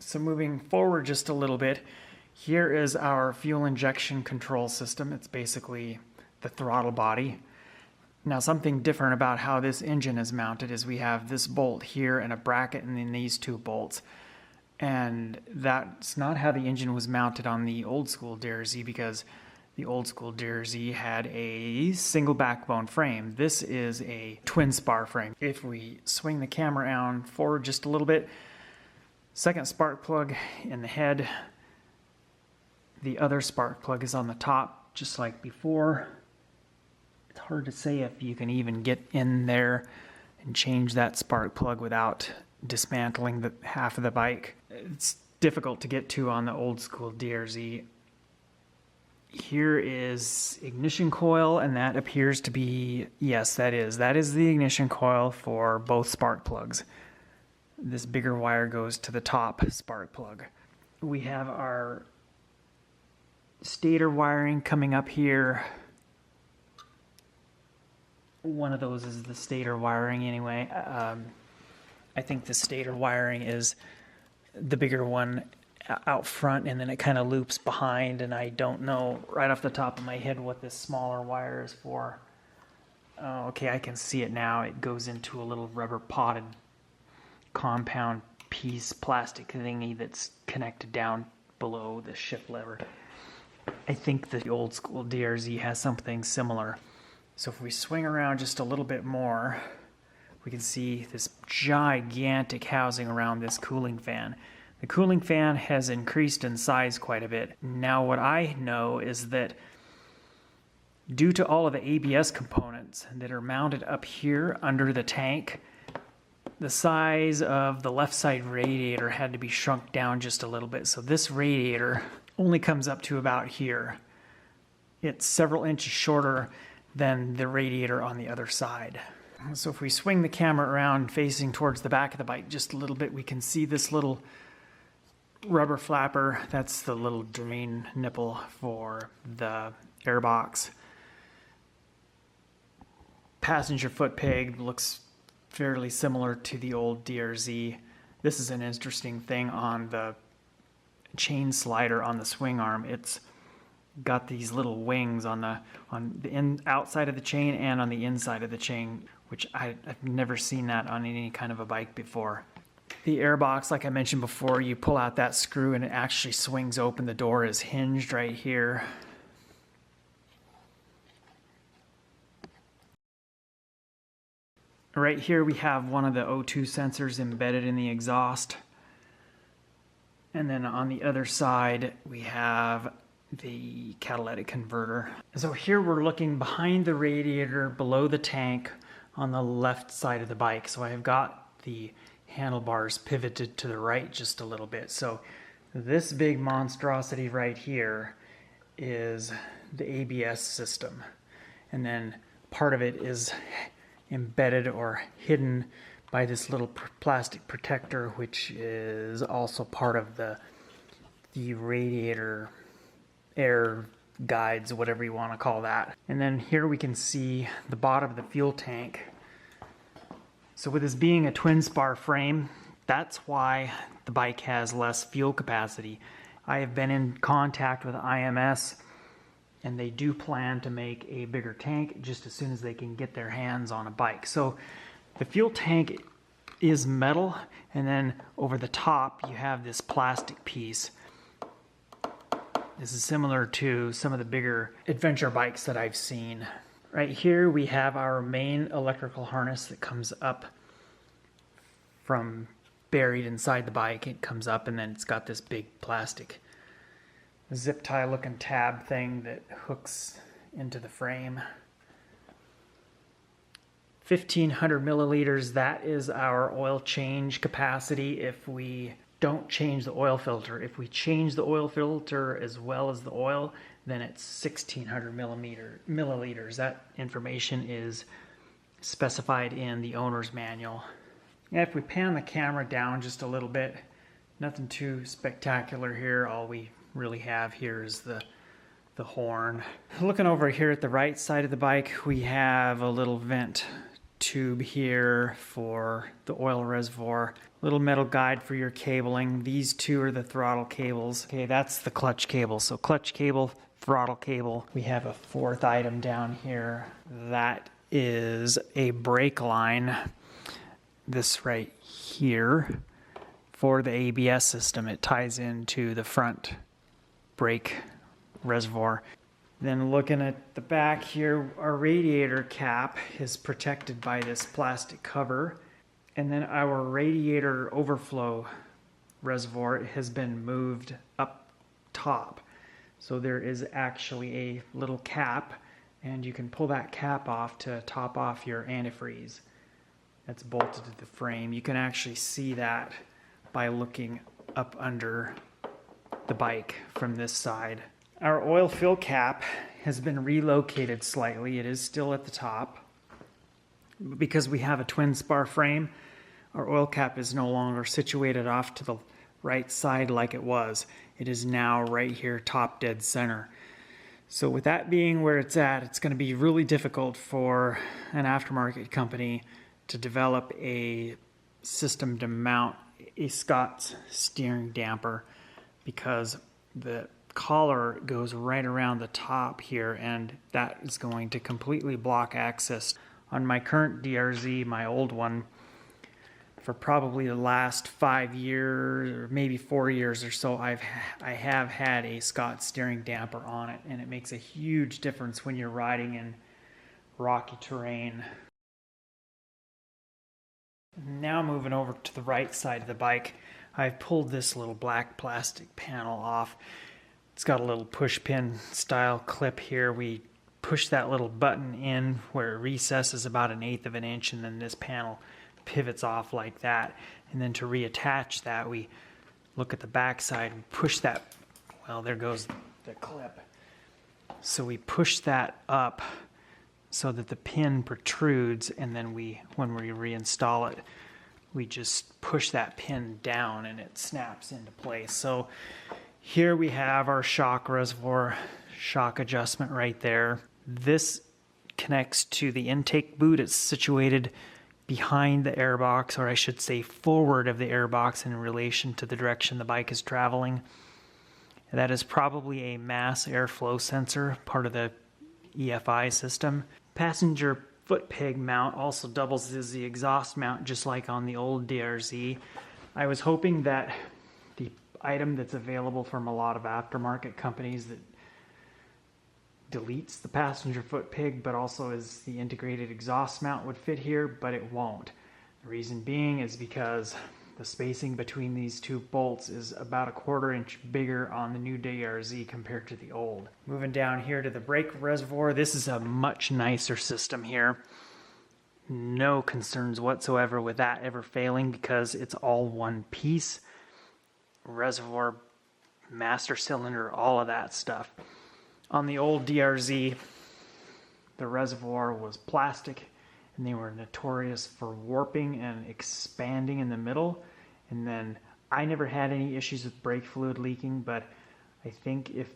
So moving forward just a little bit, here is our fuel injection control system. It's basically the throttle body. Now something different about how this engine is mounted is we have this bolt here and a bracket and then these two bolts. And that's not how the engine was mounted on the old school DR-Z, because the old school DR-Z had a single backbone frame. This is a twin spar frame. If we swing the camera around forward just a little bit, second spark plug in the head, the other spark plug is on the top, just like before. It's hard to say if you can even get in there and change that spark plug without dismantling the half of the bike. It's difficult to get to on the old school DR-Z. Here is ignition coil, and that appears to be, yes, that is the ignition coil for both spark plugs. This bigger wire goes to the top spark plug. We have our stator wiring coming up here. One of those is the stator wiring anyway. I think the stator wiring is the bigger one out front, and then it kind of loops behind, and I don't know right off the top of my head what this smaller wire is for. Oh, okay, I can see it now. It goes into a little rubber potted compound piece, plastic thingy that's connected down below the shift lever. I think the old school DR-Z has something similar. So if we swing around just a little bit more, we can see this gigantic housing around this cooling fan. The cooling fan has increased in size quite a bit. Now what I know is that due to all of the ABS components that are mounted up here under the tank, the size of the left side radiator had to be shrunk down just a little bit. So this radiator only comes up to about here. It's several inches shorter than the radiator on the other side. So if we swing the camera around facing towards the back of the bike just a little bit, we can see this little rubber flapper. That's the little drain nipple for the airbox. Passenger foot peg looks fairly similar to the old DR-Z. This is an interesting thing on the chain slider on the swing arm. It's got these little wings on the outside of the chain and on the inside of the chain, which I've never seen that on any kind of a bike before. The airbox, like I mentioned before, you pull out that screw and it actually swings open. The door is hinged right here. Right here we have one of the O2 sensors embedded in the exhaust. And then on the other side we have the catalytic converter. So here we're looking behind the radiator below the tank on the left side of the bike. So I've got the handlebars pivoted to the right just a little bit. So this big monstrosity right here is the ABS system. And then part of it is embedded or hidden by this little plastic protector, which is also part of the radiator air guides, whatever you want to call that. And then here we can see the bottom of the fuel tank. So with this being a twin spar frame, that's why the bike has less fuel capacity. I have been in contact with IMS, and they do plan to make a bigger tank just as soon as they can get their hands on a bike. So the fuel tank is metal, and then over the top you have this plastic piece. This is similar to some of the bigger adventure bikes that I've seen. Right here we have our main electrical harness that comes up from buried inside the bike. It comes up and then it's got this big plastic zip tie looking tab thing that hooks into the frame. 1,500 milliliters, that is our oil change capacity if we don't change the oil filter. If we change the oil filter as well as the oil, then it's 1,600 milliliters. That information is specified in the owner's manual. Yeah, if we pan the camera down just a little bit, nothing too spectacular here. All we really have here is the horn. Looking over here at the right side of the bike, we have a little vent tube here for the oil reservoir, little metal guide for your cabling. These two are the throttle cables. Okay, that's the clutch cable. So clutch cable, throttle cable. We have a fourth item down here. That is a brake line. This right here for the ABS system. It ties into the front brake reservoir. Then looking at the back here, our radiator cap is protected by this plastic cover. And then our radiator overflow reservoir has been moved up top. So there is actually a little cap, and you can pull that cap off to top off your antifreeze. That's bolted to the frame. You can actually see that by looking up under the bike from this side. Our oil fill cap has been relocated slightly. It is still at the top. Because we have a twin spar frame, our oil cap is no longer situated off to the right side like it was. It is now right here, top dead center. So with that being where it's at, it's going to be really difficult for an aftermarket company to develop a system to mount a Scott's steering damper, because the collar goes right around the top here, and that is going to completely block access. On my current DR-Z, my old one, for probably the last 5 years or maybe 4 years or so, I have had a Scott steering damper on it, and it makes a huge difference when you're riding in rocky terrain. Now moving over to the right side of the bike, I've pulled this little black plastic panel off. It's got a little push pin style clip here. We push that little button in where it recesses about 1/8 of an inch, and then this panel pivots off like that. And then to reattach that, we look at the back side and push that. Well, there goes the clip. So we push that up so that the pin protrudes, and then when we reinstall it, we just push that pin down and it snaps into place. So here we have our shock reservoir, shock adjustment right there. This connects to the intake boot. It's situated behind the airbox, or I should say forward of the airbox in relation to the direction the bike is traveling. That is probably a mass airflow sensor, part of the EFI system. Passenger foot peg mount also doubles as the exhaust mount, just like on the old DR-Z. I was hoping that the item that's available from a lot of aftermarket companies that deletes the passenger foot peg but also is the integrated exhaust mount would fit here, but it won't. The reason being is because the spacing between these two bolts is about 1/4 inch bigger on the new DR-Z compared to the old. Moving down here to the brake reservoir, this is a much nicer system here. No concerns whatsoever with that ever failing, because it's all one piece. Reservoir, master cylinder, all of that stuff. On the old DR-Z, the reservoir was plastic, and they were notorious for warping and expanding in the middle. And then I never had any issues with brake fluid leaking, but I think if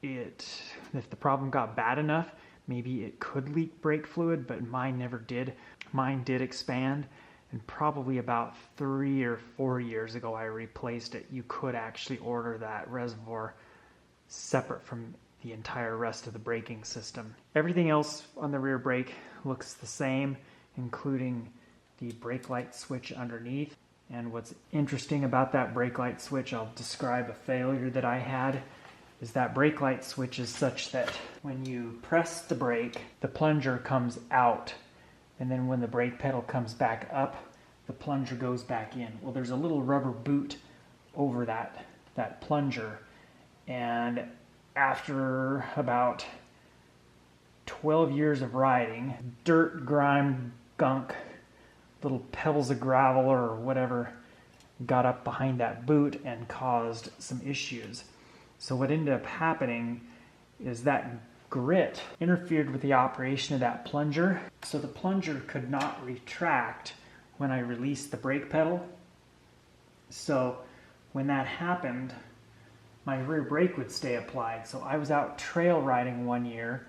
the problem got bad enough, maybe it could leak brake fluid, but mine never did. Mine did expand, and probably about 3 or 4 years ago I replaced it. You could actually order that reservoir separate from the entire rest of the braking system. Everything else on the rear brake looks the same, including the brake light switch underneath. And what's interesting about that brake light switch, I'll describe a failure that I had, is that brake light switch is such that when you press the brake, the plunger comes out, and then when the brake pedal comes back up, the plunger goes back in. Well, there's a little rubber boot over that plunger, and after about 12 years of riding, dirt, grime, gunk, little pebbles of gravel or whatever got up behind that boot and caused some issues. So what ended up happening is that grit interfered with the operation of that plunger, so the plunger could not retract when I released the brake pedal. So when that happened, my rear brake would stay applied. So I was out trail riding one year.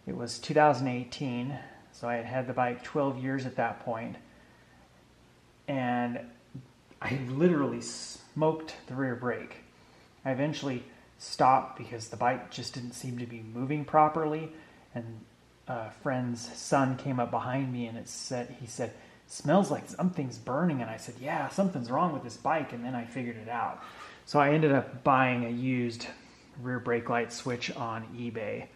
It was 2018, So I had had the bike 12 years at that point, and I literally smoked the rear brake. I eventually stopped because the bike just didn't seem to be moving properly, and a friend's son came up behind me and he said, "Smells like something's burning." And I said, "Yeah, something's wrong with this bike." And then I figured it out. So I ended up buying a used rear brake light switch on eBay.